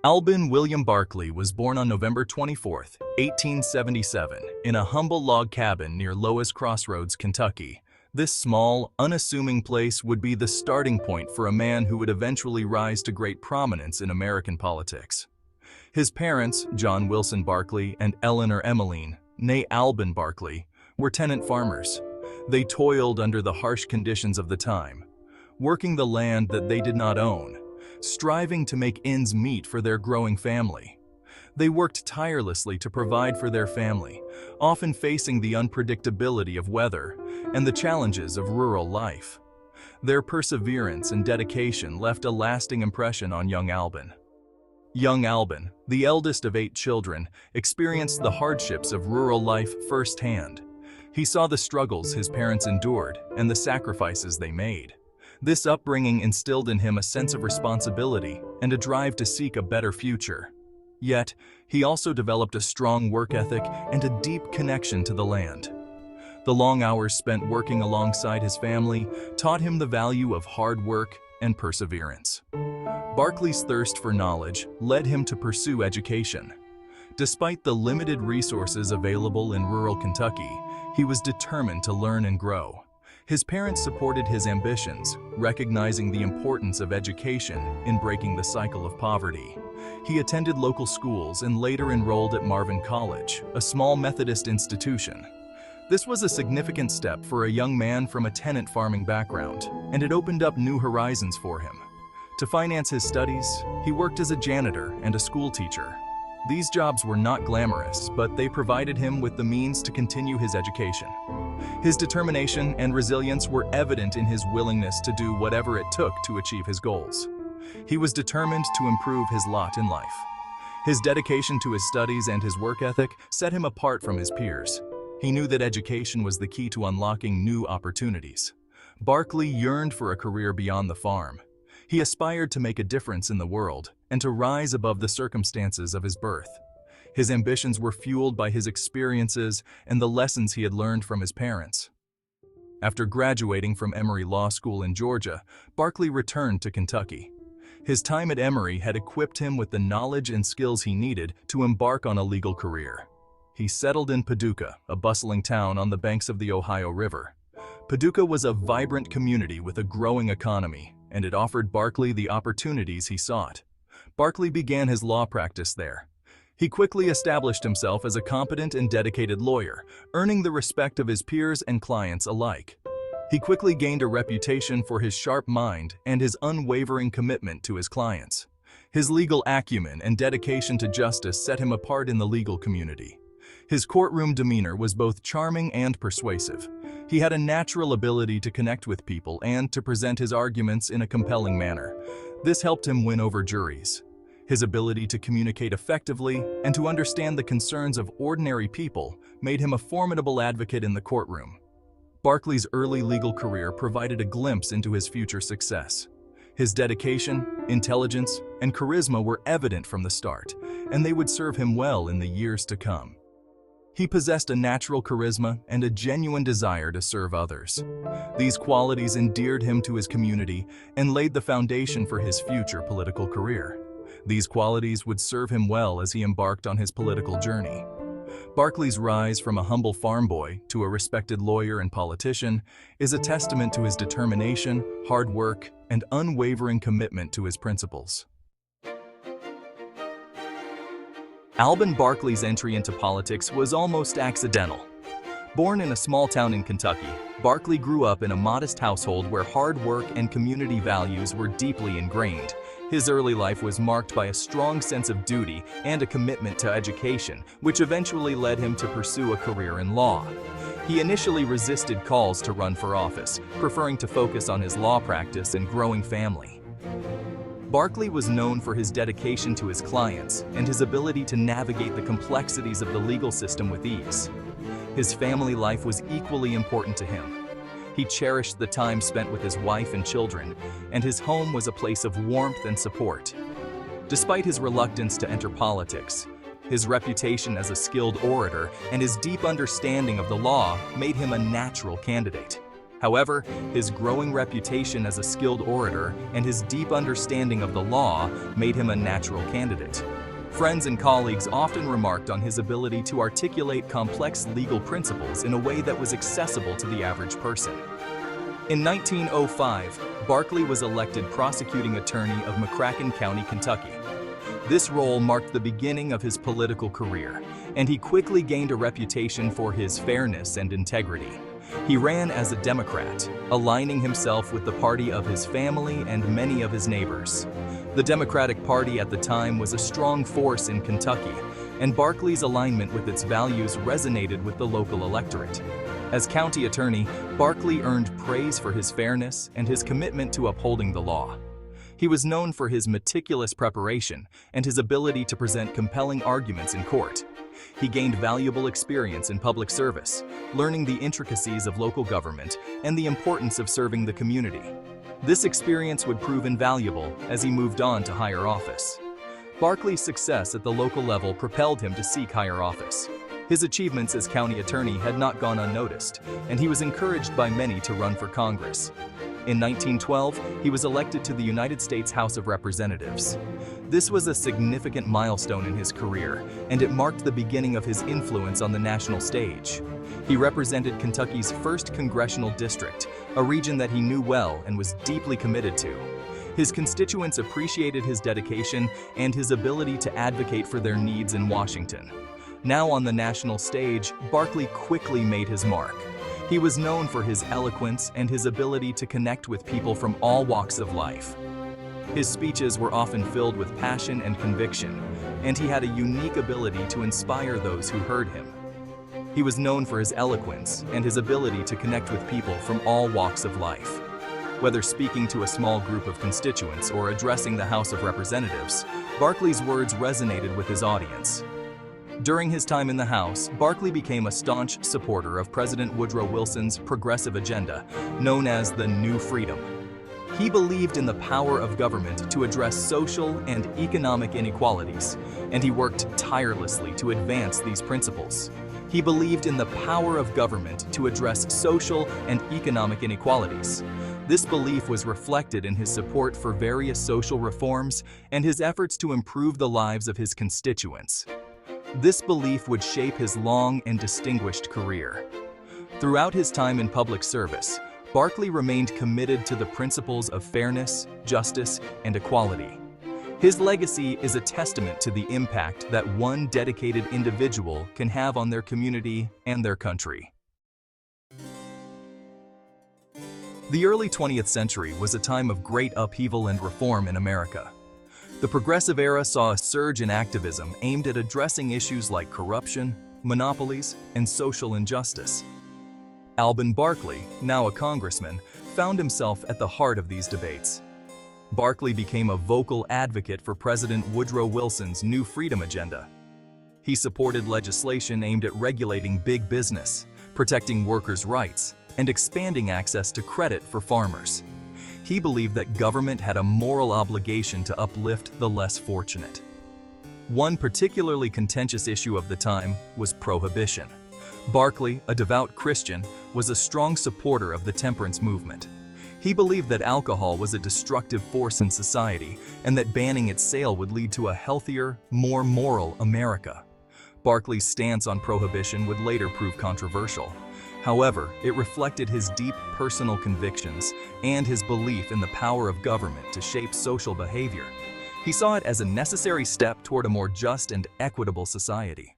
Alben William Barkley was born on November 24, 1877, in a humble log cabin near Lois Crossroads, Kentucky. This small, unassuming place would be the starting point for a man who would eventually rise to great prominence in American politics. His parents, John Wilson Barkley and Eleanor Emmeline, née Alben Barkley, were tenant farmers. They toiled under the harsh conditions of the time, working the land that they did not own, striving to make ends meet for their growing family. They worked tirelessly to provide for their family, often facing the unpredictability of weather and the challenges of rural life. Their perseverance and dedication left a lasting impression on young Alben. Young Alben, the eldest of 8 children, experienced the hardships of rural life firsthand. He saw the struggles his parents endured and the sacrifices they made. This upbringing instilled in him a sense of responsibility and a drive to seek a better future. Yet, he also developed a strong work ethic and a deep connection to the land. The long hours spent working alongside his family taught him the value of hard work and perseverance. Barkley's thirst for knowledge led him to pursue education. Despite the limited resources available in rural Kentucky, he was determined to learn and grow. His parents supported his ambitions, recognizing the importance of education in breaking the cycle of poverty. He attended local schools and later enrolled at Marvin College, a small Methodist institution. This was a significant step for a young man from a tenant farming background, and it opened up new horizons for him. To finance his studies, he worked as a janitor and a school teacher. These jobs were not glamorous, but they provided him with the means to continue his education. His determination and resilience were evident in his willingness to do whatever it took to achieve his goals. He was determined to improve his lot in life. His dedication to his studies and his work ethic set him apart from his peers. He knew that education was the key to unlocking new opportunities. Barkley yearned for a career beyond the farm. He aspired to make a difference in the world and to rise above the circumstances of his birth. His ambitions were fueled by his experiences and the lessons he had learned from his parents. After graduating from Emory Law School in Georgia, Barkley returned to Kentucky. His time at Emory had equipped him with the knowledge and skills he needed to embark on a legal career. He settled in Paducah, a bustling town on the banks of the Ohio River. Paducah was a vibrant community with a growing economy, and it offered Barkley the opportunities he sought. Barkley began his law practice there. He quickly established himself as a competent and dedicated lawyer, earning the respect of his peers and clients alike. He quickly gained a reputation for his sharp mind and his unwavering commitment to his clients. His legal acumen and dedication to justice set him apart in the legal community. His courtroom demeanor was both charming and persuasive. He had a natural ability to connect with people and to present his arguments in a compelling manner. This helped him win over juries. His ability to communicate effectively and to understand the concerns of ordinary people made him a formidable advocate in the courtroom. Barkley's early legal career provided a glimpse into his future success. His dedication, intelligence, and charisma were evident from the start, and they would serve him well in the years to come. He possessed a natural charisma and a genuine desire to serve others. These qualities endeared him to his community and laid the foundation for his future political career. These qualities would serve him well as he embarked on his political journey. Barkley's rise from a humble farm boy to a respected lawyer and politician is a testament to his determination, hard work, and unwavering commitment to his principles. Alben Barkley's entry into politics was almost accidental. Born in a small town in Kentucky, Barkley grew up in a modest household where hard work and community values were deeply ingrained. His early life was marked by a strong sense of duty and a commitment to education, which eventually led him to pursue a career in law. He initially resisted calls to run for office, preferring to focus on his law practice and growing family. Barkley was known for his dedication to his clients and his ability to navigate the complexities of the legal system with ease. His family life was equally important to him. He cherished the time spent with his wife and children, and his home was a place of warmth and support. Despite his reluctance to enter politics, his reputation as a skilled orator and his deep understanding of the law made him a natural candidate. However, his growing reputation as a skilled orator and his deep understanding of the law made him a natural candidate. Friends and colleagues often remarked on his ability to articulate complex legal principles in a way that was accessible to the average person. In 1905, Barkley was elected prosecuting attorney of McCracken County, Kentucky. This role marked the beginning of his political career, and he quickly gained a reputation for his fairness and integrity. He ran as a Democrat, aligning himself with the party of his family and many of his neighbors. The Democratic Party at the time was a strong force in Kentucky, and Barkley's alignment with its values resonated with the local electorate. As county attorney, Barkley earned praise for his fairness and his commitment to upholding the law. He was known for his meticulous preparation and his ability to present compelling arguments in court. He gained valuable experience in public service, learning the intricacies of local government and the importance of serving the community. This experience would prove invaluable as he moved on to higher office. Barkley's success at the local level propelled him to seek higher office. His achievements as county attorney had not gone unnoticed, and he was encouraged by many to run for Congress. In 1912, he was elected to the United States House of Representatives. This was a significant milestone in his career, and it marked the beginning of his influence on the national stage. He represented Kentucky's 1st congressional district, a region that he knew well and was deeply committed to. His constituents appreciated his dedication and his ability to advocate for their needs in Washington. Now on the national stage, Barkley quickly made his mark. He was known for his eloquence and his ability to connect with people from all walks of life. His speeches were often filled with passion and conviction, and he had a unique ability to inspire those who heard him. He was known for his eloquence and his ability to connect with people from all walks of life. Whether speaking to a small group of constituents or addressing the House of Representatives, Barkley's words resonated with his audience. During his time in the House, Barkley became a staunch supporter of President Woodrow Wilson's progressive agenda, known as the New Freedom. He believed in the power of government to address social and economic inequalities, and he worked tirelessly to advance these principles. He believed in the power of government to address social and economic inequalities. This belief was reflected in his support for various social reforms and his efforts to improve the lives of his constituents. This belief would shape his long and distinguished career. Throughout his time in public service, Barkley remained committed to the principles of fairness, justice, and equality. His legacy is a testament to the impact that one dedicated individual can have on their community and their country. The early 20th century was a time of great upheaval and reform in America. The Progressive Era saw a surge in activism aimed at addressing issues like corruption, monopolies, and social injustice. Alben Barkley, now a congressman, found himself at the heart of these debates. Barkley became a vocal advocate for President Woodrow Wilson's New Freedom agenda. He supported legislation aimed at regulating big business, protecting workers' rights, and expanding access to credit for farmers. He believed that government had a moral obligation to uplift the less fortunate. One particularly contentious issue of the time was prohibition. Barkley, a devout Christian, was a strong supporter of the temperance movement. He believed that alcohol was a destructive force in society and that banning its sale would lead to a healthier, more moral America. Barkley's stance on prohibition would later prove controversial. However, it reflected his deep personal convictions and his belief in the power of government to shape social behavior. He saw it as a necessary step toward a more just and equitable society.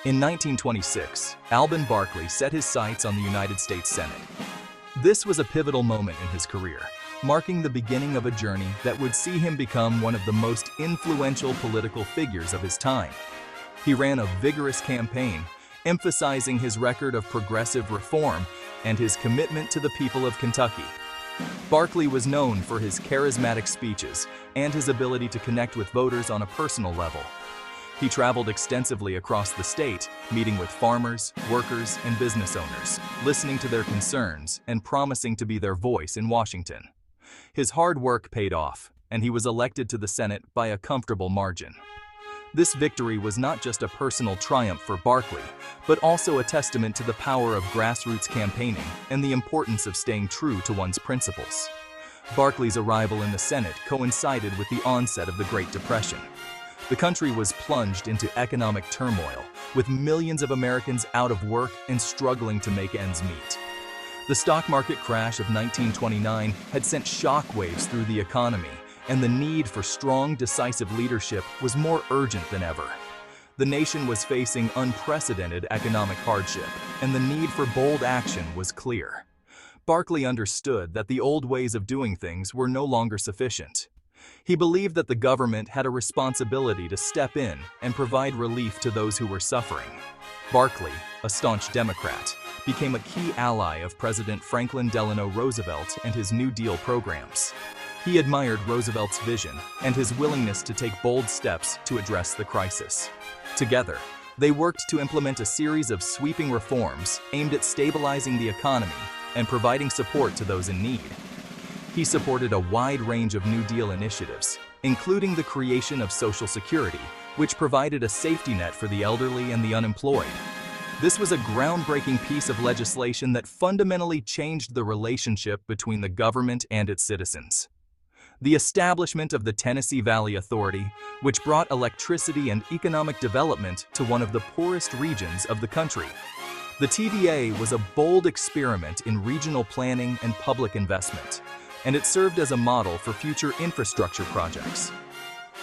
In 1926, Alben Barkley set his sights on the United States Senate. This was a pivotal moment in his career, marking the beginning of a journey that would see him become one of the most influential political figures of his time. He ran a vigorous campaign, emphasizing his record of progressive reform and his commitment to the people of Kentucky. Barkley was known for his charismatic speeches and his ability to connect with voters on a personal level. He traveled extensively across the state, meeting with farmers, workers, and business owners, listening to their concerns and promising to be their voice in Washington. His hard work paid off, and he was elected to the Senate by a comfortable margin. This victory was not just a personal triumph for Barkley, but also a testament to the power of grassroots campaigning and the importance of staying true to one's principles. Barkley's arrival in the Senate coincided with the onset of the Great Depression. The country was plunged into economic turmoil, with millions of Americans out of work and struggling to make ends meet. The stock market crash of 1929 had sent shockwaves through the economy, and the need for strong, decisive leadership was more urgent than ever. The nation was facing unprecedented economic hardship, and the need for bold action was clear. Barkley understood that the old ways of doing things were no longer sufficient. He believed that the government had a responsibility to step in and provide relief to those who were suffering. Barkley, a staunch Democrat, became a key ally of President Franklin Delano Roosevelt and his New Deal programs. He admired Roosevelt's vision and his willingness to take bold steps to address the crisis. Together, they worked to implement a series of sweeping reforms aimed at stabilizing the economy and providing support to those in need. He supported a wide range of New Deal initiatives, including the creation of Social Security, which provided a safety net for the elderly and the unemployed. This was a groundbreaking piece of legislation that fundamentally changed the relationship between the government and its citizens. The establishment of the Tennessee Valley Authority, which brought electricity and economic development to one of the poorest regions of the country. The TVA was a bold experiment in regional planning and public investment, and it served as a model for future infrastructure projects.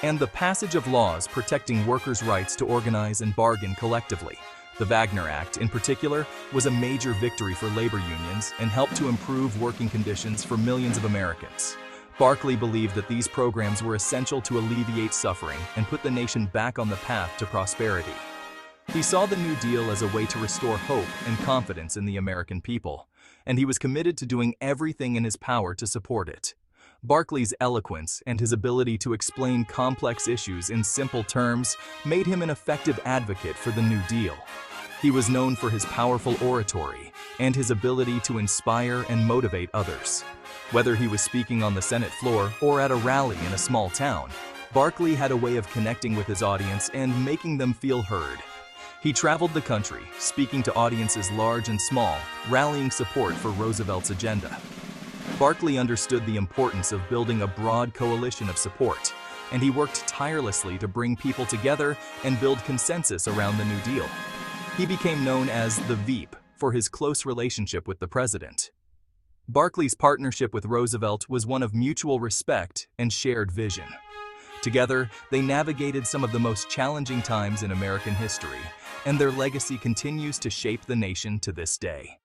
And the passage of laws protecting workers' rights to organize and bargain collectively. The Wagner Act, in particular, was a major victory for labor unions and helped to improve working conditions for millions of Americans. Barkley believed that these programs were essential to alleviate suffering and put the nation back on the path to prosperity. He saw the New Deal as a way to restore hope and confidence in the American people, and he was committed to doing everything in his power to support it. Barkley's eloquence and his ability to explain complex issues in simple terms made him an effective advocate for the New Deal. He was known for his powerful oratory and his ability to inspire and motivate others. Whether he was speaking on the Senate floor or at a rally in a small town, Barkley had a way of connecting with his audience and making them feel heard. He traveled the country, speaking to audiences large and small, rallying support for Roosevelt's agenda. Barkley understood the importance of building a broad coalition of support, and he worked tirelessly to bring people together and build consensus around the New Deal. He became known as the Veep for his close relationship with the president. Barkley's partnership with Roosevelt was one of mutual respect and shared vision. Together, they navigated some of the most challenging times in American history, and their legacy continues to shape the nation to this day.